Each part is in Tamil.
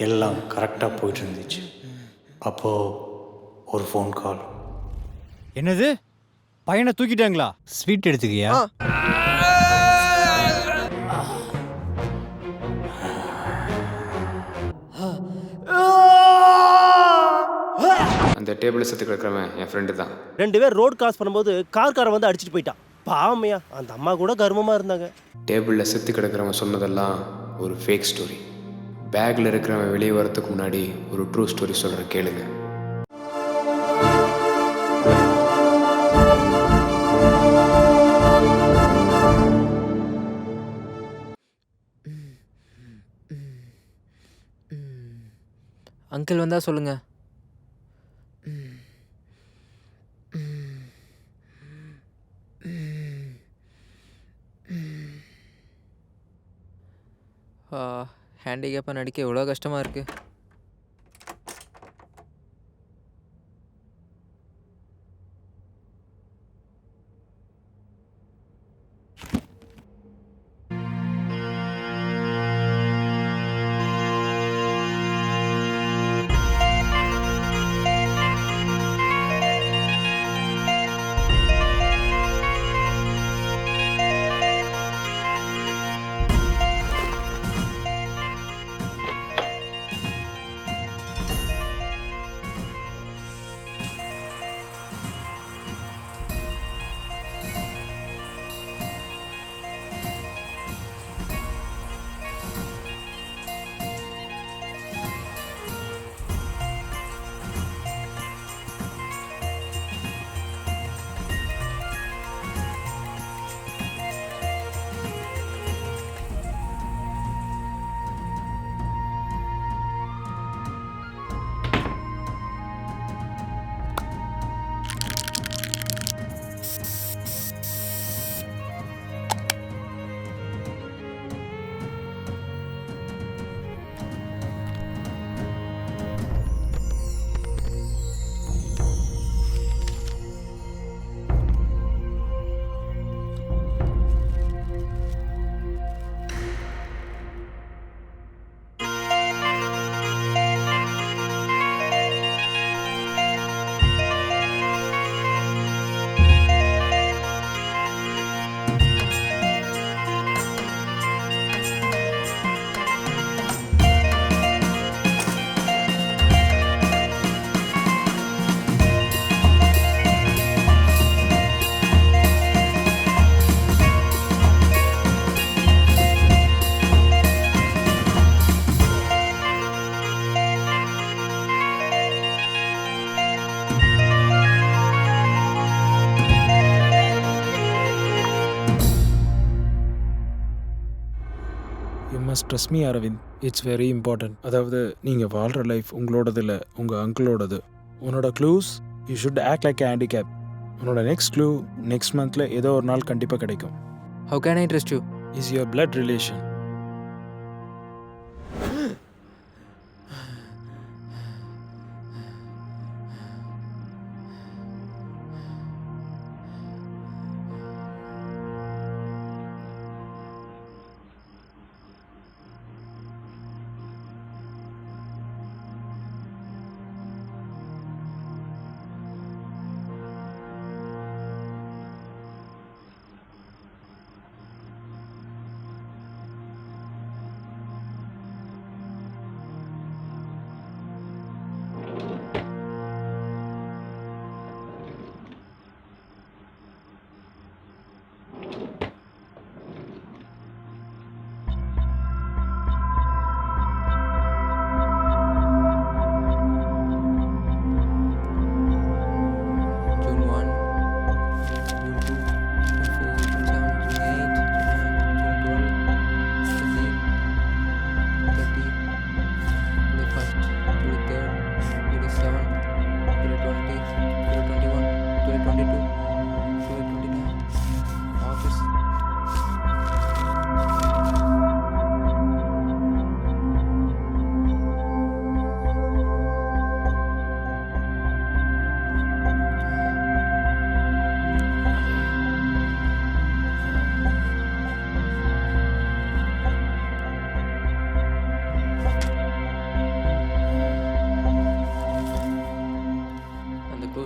எல்லாம் கரெக்டாக போயிட்டு இருந்துச்சு. அப்போது ஒரு ஃபோன் கால். என்னது? பையனை தூக்கிட்டாங்களா? ஸ்வீட் எடுத்துக்கியா? அந்த டேபிளில் செத்து கிடக்கிறவன் என் ஃப்ரெண்டு தான். 2 பேர் ரோட் கிராஸ் பண்ணும்போது கார்காரன் வந்து அடிச்சுட்டு போயிட்டான். பாவமையா அந்த அம்மா கூட கர்வமாக இருந்தாங்க. டேபிளில் செத்து கிடக்கிறவன் சொன்னதெல்லாம் ஒரு ஃபேக் ஸ்டோரி. பேக்கில் இருக்கிறவன் வெளியே வரத்துக்கு முன்னாடி ஒரு ட்ரூ ஸ்டோரி சொல்கிறேன், கேளுங்க. அங்கிள் வந்தா சொல்லுங்க. ஹேண்டிகேப்பாக நடிக்க எவ்வளோ கஷ்டமாக இருக்குது. You must trust me Aravind, it's very important. அதாவது நீங்கள் வாழ்கிற லைஃப் உங்களோடது இல்லை, உங்கள் அங்கிளோடது. உன்னோட clues you should act like handicap. உன்னோட நெக்ஸ்ட் க்ளூ நெக்ஸ்ட் மந்தில் ஏதோ ஒரு நாள் கண்டிப்பாக கிடைக்கும். How can I trust you? Is your blood relation.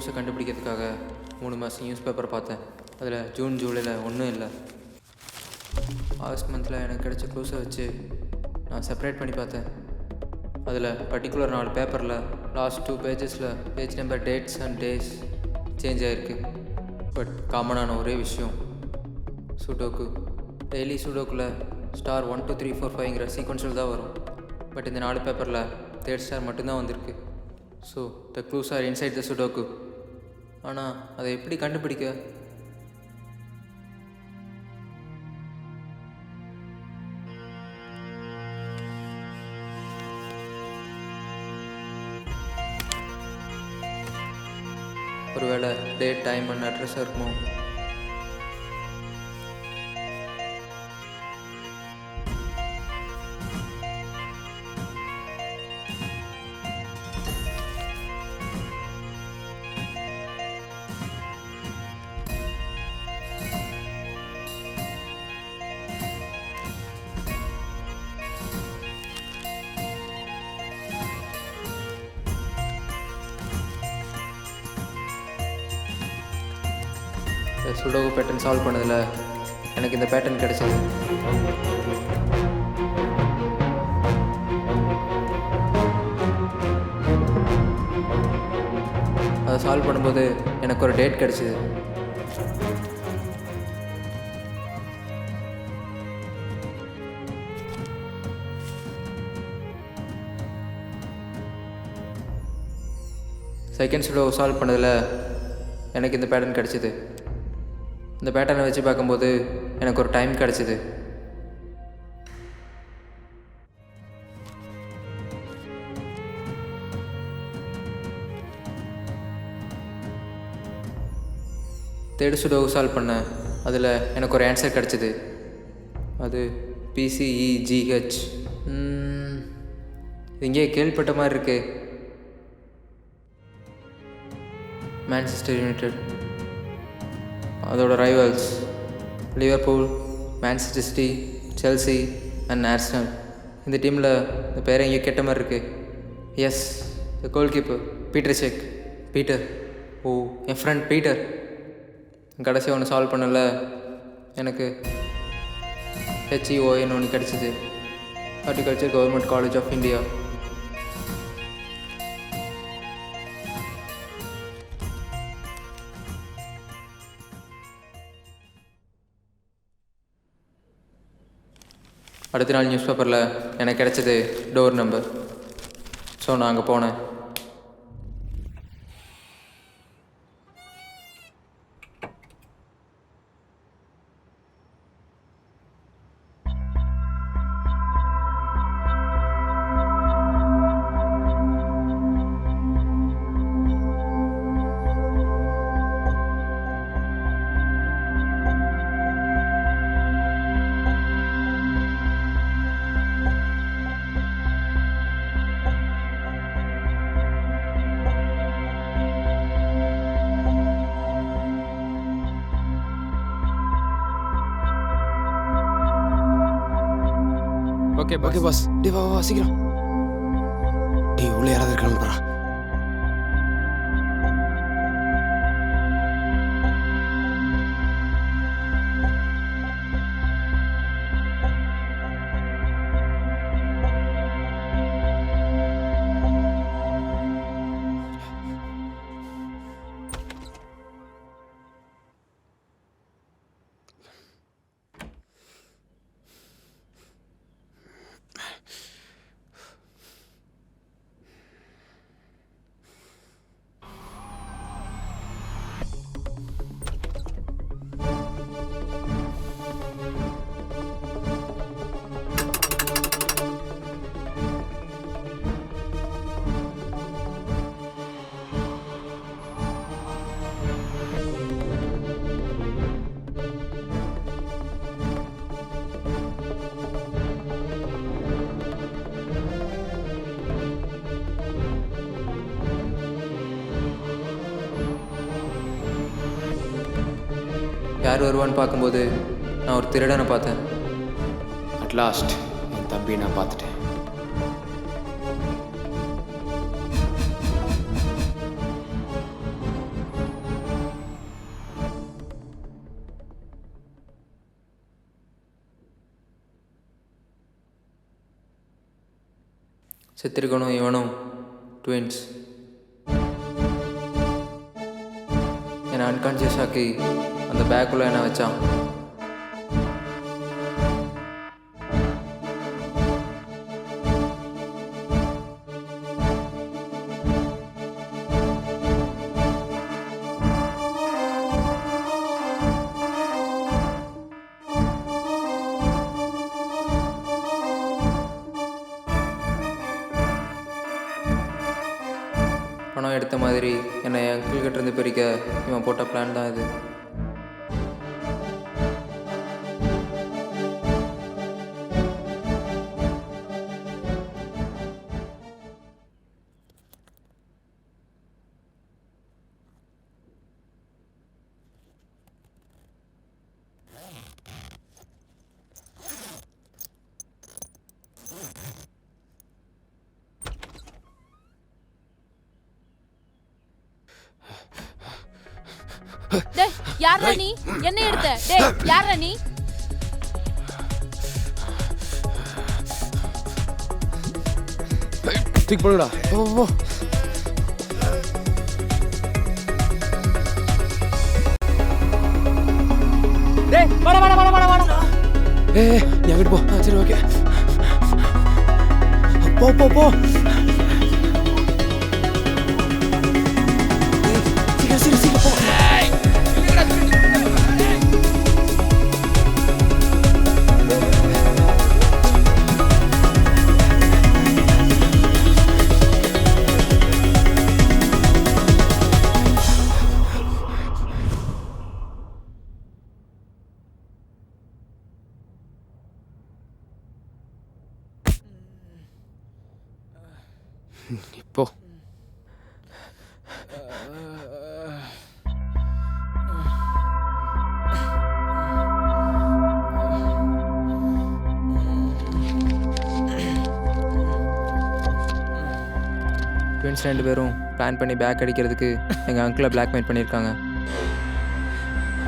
க்ளூஸை கண்டுபிடிக்கிறதுக்காக 3 மாதம் நியூஸ் பேப்பர் பார்த்தேன். அதில் ஜூன் ஜூலையில் ஒன்றும் இல்லை. ஆகஸ்ட் மந்தில் எனக்கு கிடைச்ச க்ளூஸை வச்சு நான் செப்பரேட் பண்ணி பார்த்தேன். அதில் பர்டிகுலர் 4 பேப்பரில் லாஸ்ட் 2 பேஜஸில் page number, dates and days change ஆகிருக்கு. பட் காமனான ஒரே விஷயம் சுடோக்கு. டெய்லி சுடோக்கில் ஸ்டார் 1 2 3 4 5ங்கிற சீக்வன்ஸில் தான் வரும். பட் இந்த 4 பேப்பரில் 3rd ஸ்டார் மட்டும்தான் வந்திருக்கு. So the clues are inside the sudoku. ஆனால் அதை எப்படி கண்டுபிடிக்க? ஒருவேளை டேட், டைம் அண்ட் அட்ரஸாக இருக்குமோ? சுடோகு பேட்டர்ன் சால்வ் பண்ணதில் எனக்கு இந்த பேட்டர்ன் கிடைச்சது. அதை சால்வ் பண்ணும்போது எனக்கு ஒரு டேட் கிடைச்சிது. செகண்ட் சுடோகு சால்வ் பண்ணதில் எனக்கு இந்த பேட்டர்ன் கிடச்சிது. இந்த பேட்டர்னை வச்சு பார்க்கும்போது எனக்கு ஒரு டைம் கிடச்சிது. தேர்ட் சுடோகு சால்வ் பண்ணேன். அதில் எனக்கு ஒரு ஆன்சர் கிடச்சிது. அது PCEGH. இங்கே கேள்விப்பட்ட மாதிரி இருக்கு. மான்செஸ்டர் யுனைடெட், அதோட rivals Liverpool, Manchester City, Chelsea and Arsenal. இந்த டீமில் இந்த பேரை இங்கே கேட்ட மாதிரி இருக்குது. Yes, the goal keeper Peter Cech. Peter, oh என் ஃப்ரெண்ட் பீட்டர். கடைசியாக ஒன்று சால்வ் பண்ணல, எனக்கு HEON ஒன்று கிடச்சிது. Horticulture government college of India. அடுத்த நாள் நியூஸ் பேப்பரில் எனக்கு கிடச்சது டோர் நம்பர். ஸோ நான் அங்கே போனேன். Okay pass. டே வா சீக்கிரம். டே உள்ள யாராவது இருக்கானுப்பா. யார் வருவான்னு பார்க்கும்போது நான் ஒரு திருடனை பார்த்தேன். அட்லாஸ்ட் என் தம்பியை நான் பார்த்துட்டேன். செத்திருக்கணும் இவனும் ட்வின்ஸ். என்னை அன்கான்ஷியஸ் ஆக்கி அந்த பேக்குள்ளே என்ன வச்சான். பணம் எடுத்த மாதிரி என்னை என் அங்கிள் கிட்ட இருந்து பிரிக்க இவன் போட்ட பிளான் தான் இது. டேய் யாரா நீ? என்ன எடுத்த? டேய் யாரா நீ? தூக்கி போடுடா. போ போ. டேய் வாடா. ஏய் நீ அங்கிட்டு போ. சரி ஓகே. போ போ போ. சீக்கிரம் போ. இப்போ ட்வின்ஸ் 2 பேரும் பிளான் பண்ணி பேக் அடிக்கிறதுக்கு எங்கள் அங்கிளை பிளாக்மெயில் பண்ணியிருக்காங்க.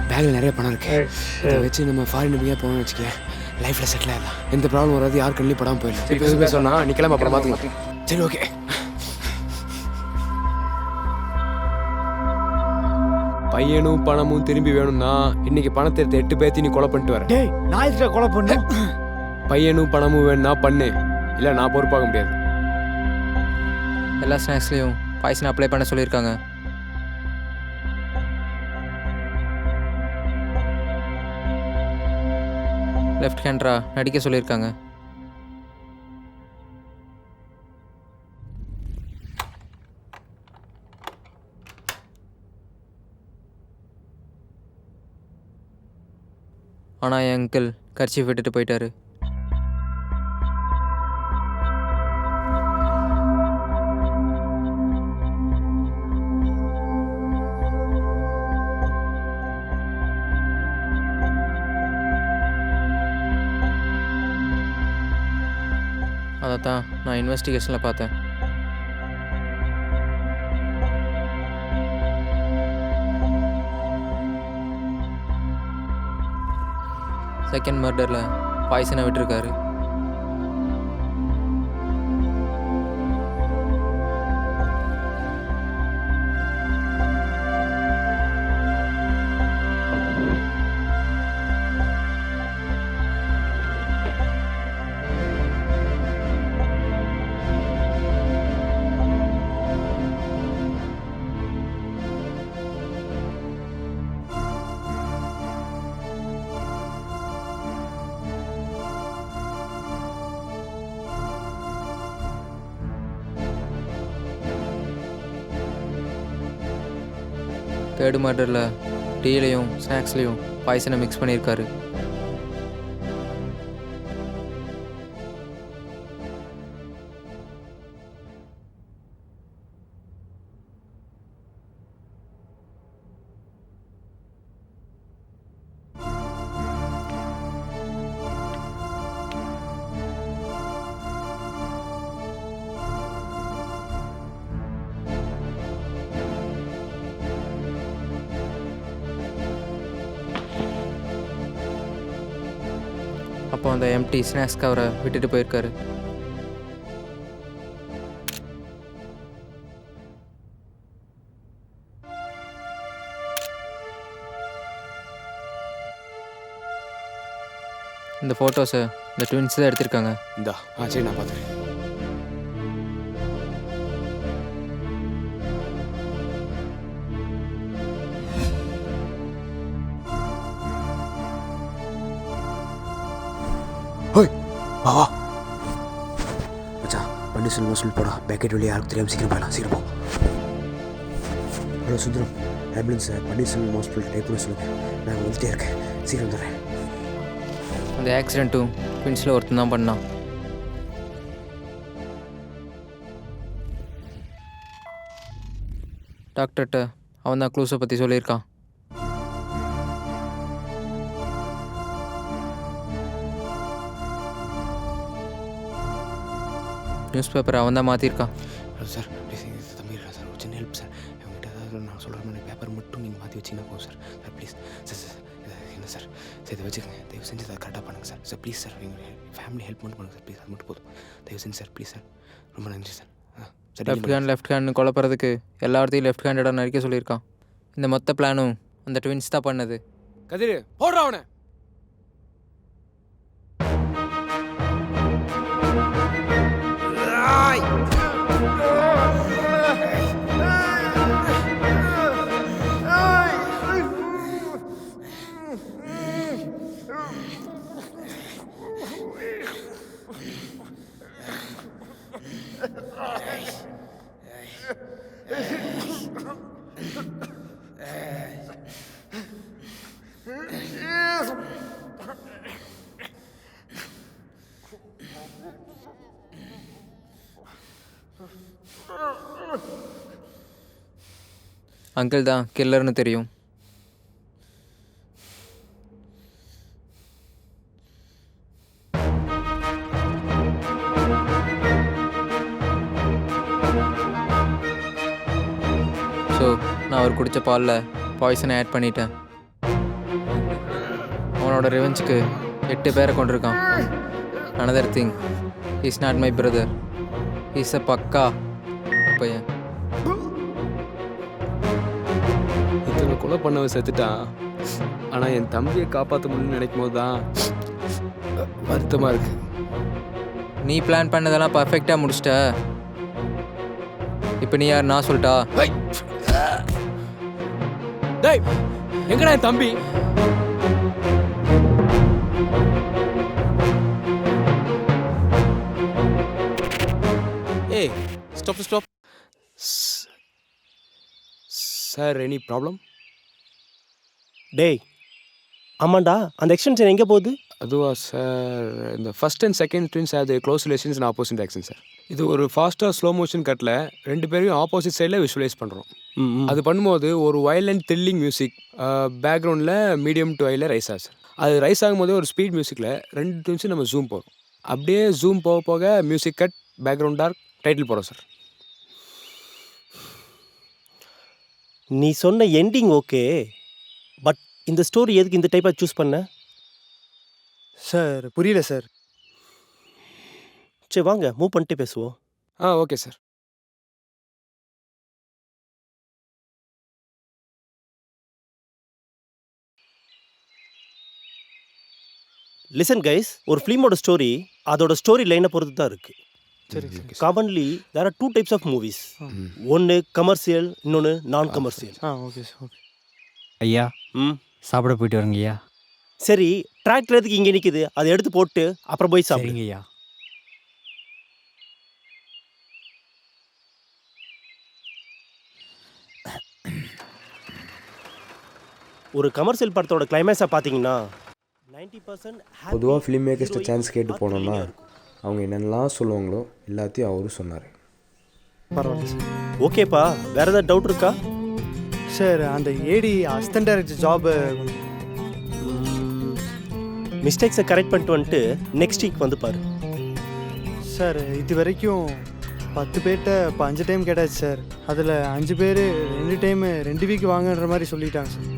பேக்கில் நிறைய பணம் இருக்கு. இதை வச்சு நம்ம ஃபாரின் நம்பியாக போகணும்னு வச்சுக்க, லைஃப்பில் செட்டில் ஆகலாம். எந்த ப்ராப்ளம் வராது, யார் கண்ணிலையும் படாமல் போயிடலாம். இப்போ எதுவுமே சொன்னா நீ கிளம்ப, அப்புறம் பார்த்துக்கலாம். சரி ஓகே. பையனும் பணமும் திரும்பி வேணும்னா இன்னைக்கு பணத்தை எடுத்து 8 பேர்த்தி நீ கொலை பண்ணிட்டு வர. டேய் நான் இதுல கொலை பண்ண. பையனும் பணமும் வேணும்னா பண்ணு, இல்லை நான் பொறுப்பாக முடியாது. எல்லா ஸ்நாக்ஸ்லேயும் பாய்சன் அப்ளை பண்ண சொல்லியிருக்காங்க. லெஃப்ட் ஹேண்டரா நடிக்க சொல்லியிருக்காங்க. ஆனால் என் அங்கிள் கர்ச்சீஃப் விட்டுட்டு போயிட்டாரு. அதைத்தான் நான் இன்வெஸ்டிகேஷனில் பார்த்தேன். செகண்ட் மர்டரில் பாய்சனை விட்டுருக்காரு. தேர்டு மர்டரில் டீலையும் ஸ்நாக்ஸ்லேயும் பாய்சனை மிக்ஸ் பண்ணியிருக்காரு. அப்போ அந்த எம்டி ஸ்நாக்ஸ் கவரை விட்டுட்டு போயிருக்காரு. இந்த ஃபோட்டோஸை இந்த ட்வின்ஸ் தான் எடுத்திருக்காங்க. இந்தா சரி நான் பார்த்துறேன். வா மச்சான், பண்ணி சொல்லுமா சொல்லி போடா. பேக்கெட் வழியாக யாருக்கு தெரியாமல் சீக்கிரம் போயிடலாம். சீக்கிரம் போ. ஹலோ சுந்தரம், ஆம்புலன்ஸை பன்னீர்செல்வம் ஹாஸ்பிட்டல் டைப் பண்ண சொல்லுங்கள். நான் வந்துட்டே இருக்கேன், சீக்கிரம் வந்துடுறேன். அந்த ஆக்சிடெண்ட்டும் ட்வின்ஸில் ஒருத்தன் தான் பண்ணான். டாக்டர்கிட்ட அவன் தான் க்ளூஸை பற்றி சொல்லியிருக்கான். நியூஸ் பேப்பரை அவன் தான் மாற்றிருக்கான். சார் ப்ளீஸ் தம்பி இருக்கா சார், ஒரு சின்ன ஹெல்ப் சார். இவங்ககிட்ட ஏதாவது நான் சொல்கிற மாதிரி பேப்பர் மட்டும் நீங்கள் மாற்றி வச்சிங்கன்னா போதும் sir. Sir please sir sir என்ன சார் சார் இதை வச்சுக்கோங்க. தயவு செஞ்சு அதை கரெக்டாக பண்ணுங்கள் சார். சார் ப்ளீஸ் சார், எங்கள் ஃபேமிலி ஹெல்ப் மட்டும் பண்ணுங்கள் சார். ப்ளீஸ் அது மட்டும் போதும். தயவு செஞ்சு சார், ப்ளீஸ் சார், ரொம்ப நன்றி சார். லெஃப்ட் ஹேண்ட் குழப்பறதுக்கு எல்லா இடத்தையும் லெஃப்ட் ஹேண்டடாக நடிக்க சொல்லியிருக்கான். இந்த மொத்த பிளானும் அந்த ட்வின்ஸ் தான் பண்ணது. கதிர் போடுறா அவனை. அங்கிள் தான் கில்லர்னு தெரியும். ஸோ நான் அவர் குடித்த பாலில் பாய்சனை ஆட் பண்ணிட்டேன். அவனோட ரிவெஞ்சுக்கு 8 பேரை கொண்டிருக்கான். Another thing, is not my brother, is a பக்கா பையன். இத்தனை கொலை பண்ணவன் செத்துட்டான். ஆனால் என் தம்பியை காப்பாற்ற முடியும்னு நினைக்கும் போது தான் வருத்தமாக இருக்கு. நீ பிளான் பண்ணதெல்லாம் பர்ஃபெக்டாக முடிச்சிட்ட. இப்போ நீ யார் நான் சொல்லிட்டா? டேய் எங்கடா என் தம்பி? ஏய் ஸ்டாப். Sir any problem? டேய் ஆமாண்டா, அந்த எக்ஸ்டென்ஷன் எங்கே போகுது? அதுவா சார், இந்த ஃபர்ஸ்ட் அண்ட் செகண்ட் ட்வின்ஸ் அது close relations and opposite action sir. இது ஒரு ஃபாஸ்ட்டாக ஸ்லோ மோஷன் கட்டில் 2 பேரையும் ஆப்போசிட் சைடில் விஷுவலைஸ் பண்ணுறோம். அது பண்ணும்போது ஒரு வயலண்ட் த்ரில்லிங் மியூசிக் பேக்ரவுண்டில் மீடியம் டு ஹையில் ரைஸ் ஆகுது சார். அது ரைஸ் ஆகும்போது ஒரு ஸ்பீட் மியூசிக்கில் 2 ட்வின்ஸும் நம்ம ஜூம் போகிறோம். அப்படியே ஜூம் போக போக music cut, background dark, title போகிறோம் சார். நீ சொன்ன எண்டிங் ஓகே, பட் இந்த ஸ்டோரி எதுக்கு இந்த டைப்பாக சூஸ் பண்ண? சார் புரியல சார். சரி வாங்க மூவ் பண்ணிட்டு பேசுவோம். Okay sir. லிசன் கைஸ், ஒரு ஃபிலிமோட ஸ்டோரி அதோட ஸ்டோரி லைனை பொறுத்து தான் இருக்குது. சரி commonly there are 2 types of movies. ஒன்று கமர்ஷியல், இன்னொன்று non commercial. Okay sir. Okay ஐயா ம் சாப்பிட போயிட்டு வரங்க ஐயா. சரி, டிராக்டர் எதுக்கு இங்கே நிற்குது? அதை எடுத்து போட்டு அப்புறம் போய் சாப்பிடுங்க. சரிங்க ஐயா. ஒரு கமர்ஷியல் படத்தோட கிளைமேக்ஸை பார்த்தீங்கன்னா 90% பொதுவாக ஃபிலிம் மேக்கர்ஸ்ட்ட சான்ஸ் கேட்டு போனோம்னா அவங்க என்னென்னலாம் சொல்லுவாங்களோ எல்லாத்தையும் அவரும் சொன்னார். பரவாயில்ல சார். ஓகேப்பா, வேற ஏதாவது டவுட் இருக்கா? சார் அந்த ஏடி அசிஸ்டன்ட் டைரக்டர் ஜாபு மிஸ்டேக்ஸை கரெக்ட் பண்ணிட்டு வந்துட்டு நெக்ஸ்ட் வீக் வந்து பாரு. சார் இது வரைக்கும் 10 பேர்கிட்ட இப்போ 5 டைம் கேட்டாச்சு சார். அதில் 5 பேர் 2 டைமு 2 வீக் வாங்கன்ற மாதிரி சொல்லிட்டாங்க சார்.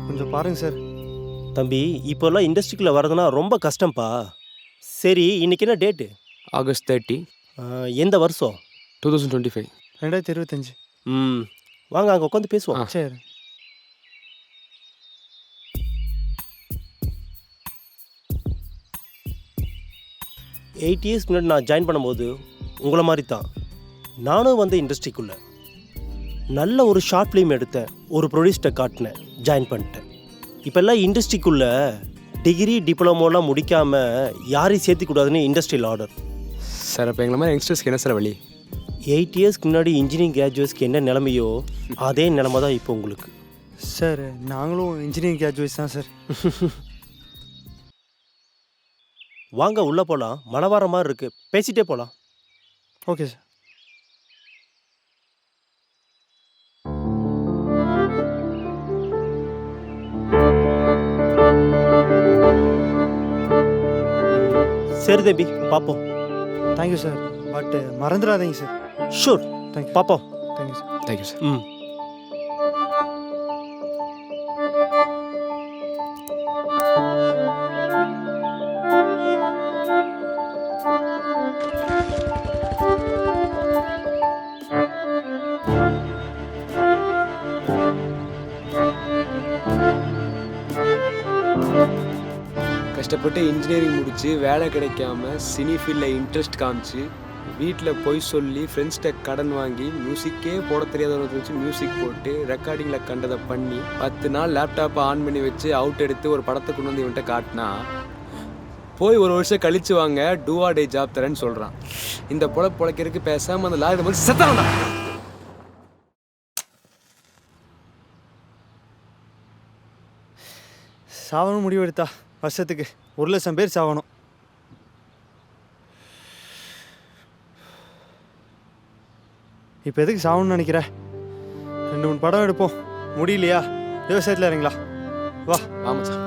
கொஞ்சம் பாருங்கள் சார். தம்பி, இப்போல்லாம் இண்டஸ்ட்ரிக்குள்ளே வரதுனா ரொம்ப கஷ்டம்ப்பா. சரி, இன்னைக்கு என்ன டேட்டு? ஆகஸ்ட் 30, எந்த வருஷம்? 2025. 2025. வாங்க அங்கே உட்காந்து பேசுவோம். சரி. 8 இயர்ஸ் முன்னாடி நான் ஜாயின் பண்ணும்போது உங்களை மாதிரி தான் நானும் வந்து இண்டஸ்ட்ரிக்குள்ளே நல்ல ஒரு ஷார்ட் ஃபிலிம் எடுத்தேன், ஒரு ப்ரொடியூஸ்ட்டை காட்டினேன், ஜாயின் பண்ணிட்டேன். இப்போல்லாம் இண்டஸ்ட்ரிக்குள்ளே டிகிரி டிப்ளமோலாம் முடிக்காமல் யாரையும் சேர்த்துக்கூடாதுன்னு இண்டஸ்ட்ரியல் ஆர்டர். சார் அப்போ எங்களை மாதிரி யங்ஸ்டர்ஸ்க்கு என்ன சார் வழி? 8 இயர்ஸ்க்கு முன்னாடி இன்ஜினியரிங் கிராஜுவேட்ஸ்க்கு என்ன நிலைமையோ அதே நிலைமை தான் இப்போ உங்களுக்கு. சார் நாங்களும் இன்ஜினியரிங் கிராஜுவேட்ஸ் தான் சார். வாங்க உள்ளே போகலாம், மழை வர மாதிரி இருக்குது, பேசிகிட்டே போகலாம். Okay sir. சரி தம்பி, பார்ப்போம். தேங்க்யூ சார், பட் மறந்துடாதீங்க சார். Sure, thank you. பார்ப்போம். Thank you sir. Thank you sir. ம். கஷ்டப்பட்டு இன்ஜினியரிங் முடித்து வேலை கிடைக்காம சினி ஃபீல்டில் இன்ட்ரெஸ்ட் காமிச்சு வீட்டில் போய் சொல்லி ஃப்ரெண்ட்ஸ்கிட்ட கடன் வாங்கி மியூசிக்கே போட தெரியாதவங்க வச்சு மியூசிக் போட்டு ரெக்கார்டிங்கில் கண்டதை பண்ணி 10 நாள் லேப்டாப்பை ஆன் பண்ணி வச்சு அவுட் எடுத்து ஒரு படத்தை கொண்டு வந்து இவன்ட்ட காட்டினா போய் ஒரு வருஷம் கழிச்சு வாங்க டூஆ டே ஜாப் தரேன்னு சொல்கிறான். இந்த பொழைக்கிறதுக்கு பேசாமல் அந்த லாரி போது செத்தாண்டா. சாவணும் முடிவு எடுத்தா வருஷத்துக்கு 1,00,000 பேர் சாவணும். இப்போ எதுக்கு சாவணும்னு நினைக்கிற? 2-3 படம் எடுப்போம், முடியலையா விவசாயத்தில் இறங்களா? வா. ஆமாம் சார்.